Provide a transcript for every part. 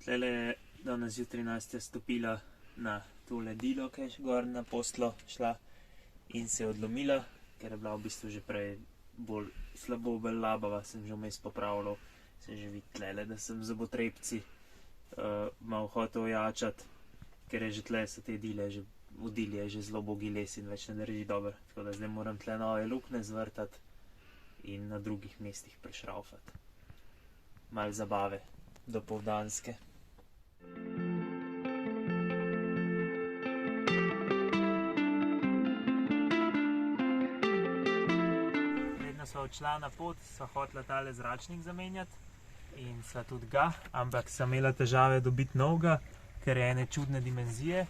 Tlele je danes zjutraj Nastja stopila na to ledilo, ki je gor na Postlo šla in se je odlomila, ker je bila v bistvu že prej bolj slabo, bolj labava, sem že vmes popravljal, sem že videl tlele, da sem zobotrebci malo hotel ojačati, ker je že tle so te dile, že vodili je že zelo bogi les in več ne drži dobro, tako da zdaj moram tle nove lukne zvrtati in na drugih mestih prešraufati. Malo zabave dopoldanske. Predno sva odšla na pot, sva hotela tale zračnik zamenjati in sva tudi ga, ampak sva imela težave dobiti novega, ker je ene čudne dimenzije,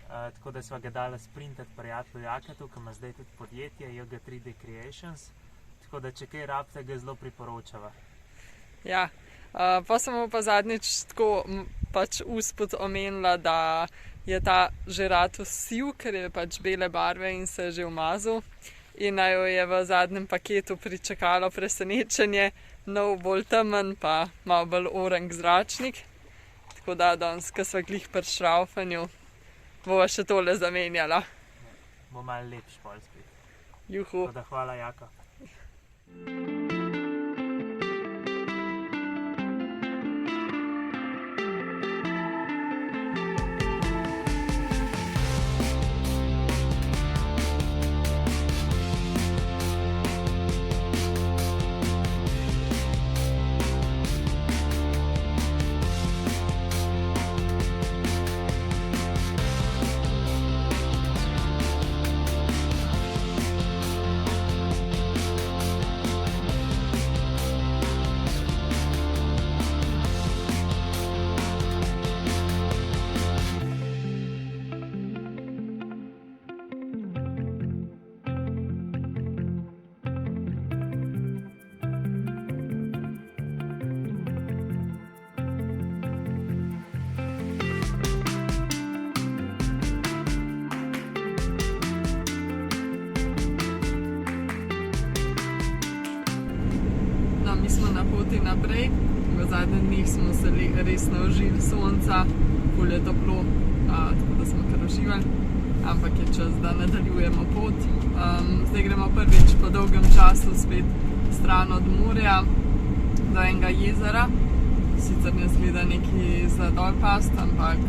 tako da sva ga dala sprintati prijatelju Jaketu, ki ima zdaj tudi podjetje JG3D Creations, tako da če kaj rabite, ga zelo priporočava. Ja, pa sem pa zadnjič tako pač usput omenila, da je ta že ratus siv, ker je pač bele barve in se je že umazal. In naj jo je v zadnjem paketu pričakalo presenečenje, nov bolj temen pa malo bolj oranž zračnik. Tako da danes, ko sva glih pri šraufanju, bova še tole zamenjala. Bo malo lepš pol spet. Juhu. Tako da hvala, Jaka. Mi smo na poti naprej, v zadnjih dneh smo se res naužili sonca, ful je toplo, tako da smo kar uživali, ampak je čas, da nadaljujemo pot. Zdaj gremo prvič po dolgem času spet stran od morja do enega jezera, sicer ne zgleda neki za dol past, ampak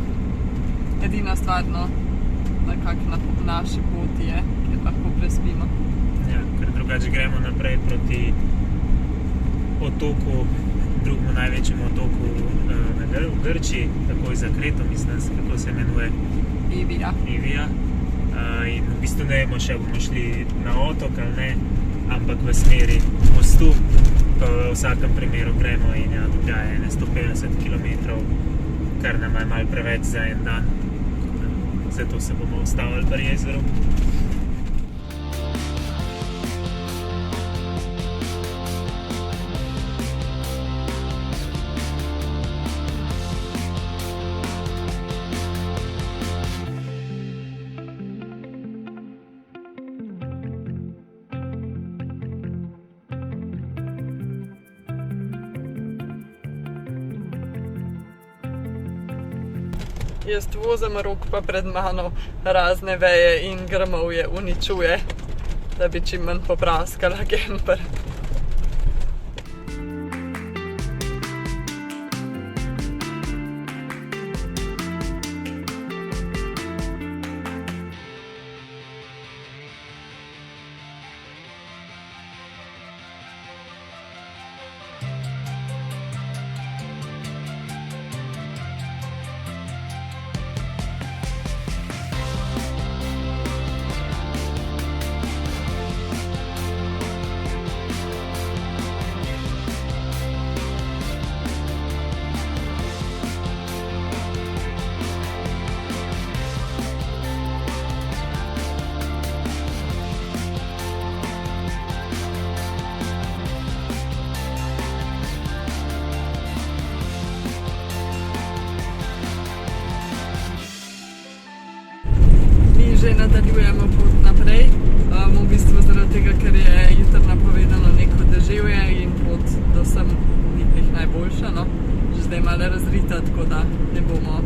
edina stvar, nekako na naši poti je, kjer lahko prespimo. Ja, ker drugače gremo naprej proti otoku, drugemu največjemu otoku v Grčiji, takoj za Kreto, mislim, kako se imenuje? Evija. In v bistvu ne vemo še, bomo šli na otok ali ne, ampak v smeri mostu, pa v vsakem primeru gremo in ja, tja je 150 km, kar nam je malo preveč za en dan. Zato se bomo ustavili pri jezeru. Jaz vozim rok pa pred mano razne veje in grmovje uničuje, da bi čim manj popraskala kemper. že nadaljujemo pot naprej. V bistvu zaradi tega, ker je jutri napovedano neko deževje in pot do sem ni glih najboljša, no. Že zdaj malo razrita, tako da ne bomo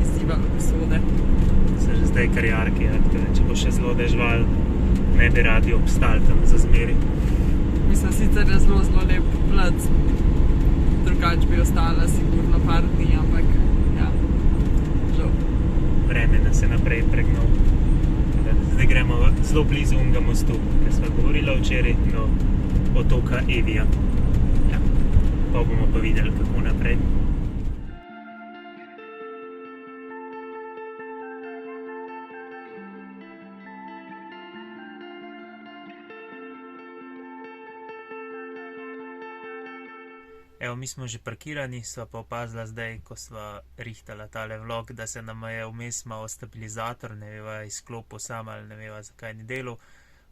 izzivali usode. Se že zdaj kar jarki, če bo še zelo dežval, ne bi radi obstali tam za zmeri. Mislim, sicer je zelo lep plac, drugače bi ostala sigurno par dni, ampak ja, žal. Vreme nas je naprej pregnal. Zdaj gremo zelo blizu unga mostu, ker smo govorili včeraj, do otoka Evija. Ja, pa bomo pa videli, kako naprej. Evo, mi smo že parkirani, sva pa opazila zdaj, ko sva rihtala tale vlog, da se nama je vmes malo stabilizator, ne veva izklopil sam ali ne veva, zakaj ni delal.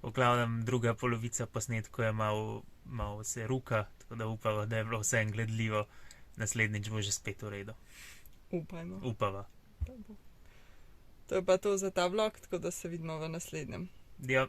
V glavnem druga polovica posnetkov je malo se ruka, tako da upava, da je bilo vse gledljivo. Naslednjič bo že spet v redu. Upajmo. Upava. To je pa to za ta vlog, tako da se vidimo v naslednjem. Ja.